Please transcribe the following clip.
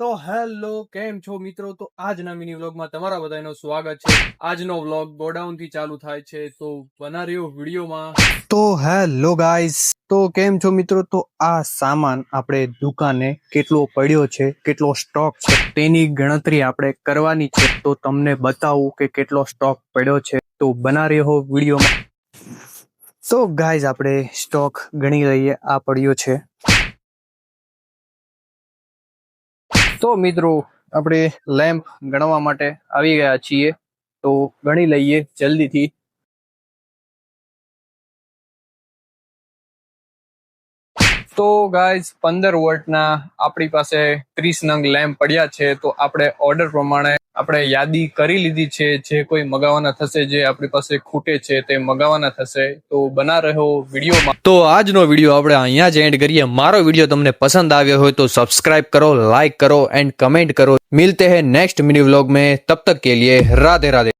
તો હેલો કેમ છો મિત્રો? તો આજના મિની વ્લોગમાં તમારા બધાનું સ્વાગત છે. આજનો વ્લોગ ગોડાઉન થી ચાલુ થાય છે, તો બના રહ્યો વિડીયોમાં. તો હેલો ગાઈસ, તો કેમ છો મિત્રો? તો આ સામાન આપણે દુકાને કેટલો પડ્યો છે, કેટલો સ્ટોક છે તેની ગણતરી આપણે કરવાની છે. તો તમને બતાવું કે કેટલો સ્ટોક પડ્યો છે, તો બના રહ્યો વિડીયોમાં. તો ગાઈસ આપણે સ્ટોક ગણી લઈએ. આ પડ્યો છે. તો મિત્રો આપણે લેમ્પ ગણવા માટે આવી ગયા છીએ, તો ગણી લઈએ જલ્દીથી. તો ગાઈઝ 15 વોટના આપણી પાસે 30 નંગ લેમ્પ પડ્યા છે. તો આપણે ઓર્ડર પ્રમાણે આપણે યાદી કરી લીધી છે. જે કોઈ મગાવવાના થશે, જે આપણી પાસે ખૂટે છે તે મગાવવાના થશે. તો બના રહ્યો વિડીયોમાં. તો આજનો વિડીયો આપણે અહીંયા જ એન્ડ કરીએ. મારો વિડીયો તમને પસંદ આવ્યો હોય તો સબસ્ક્રાઇબ કરો, લાइक करो एंड कमेंट करो. मिलते हैं नेक्स्ट मिनी व्लॉग में. तब तक के लिए राधे राधे.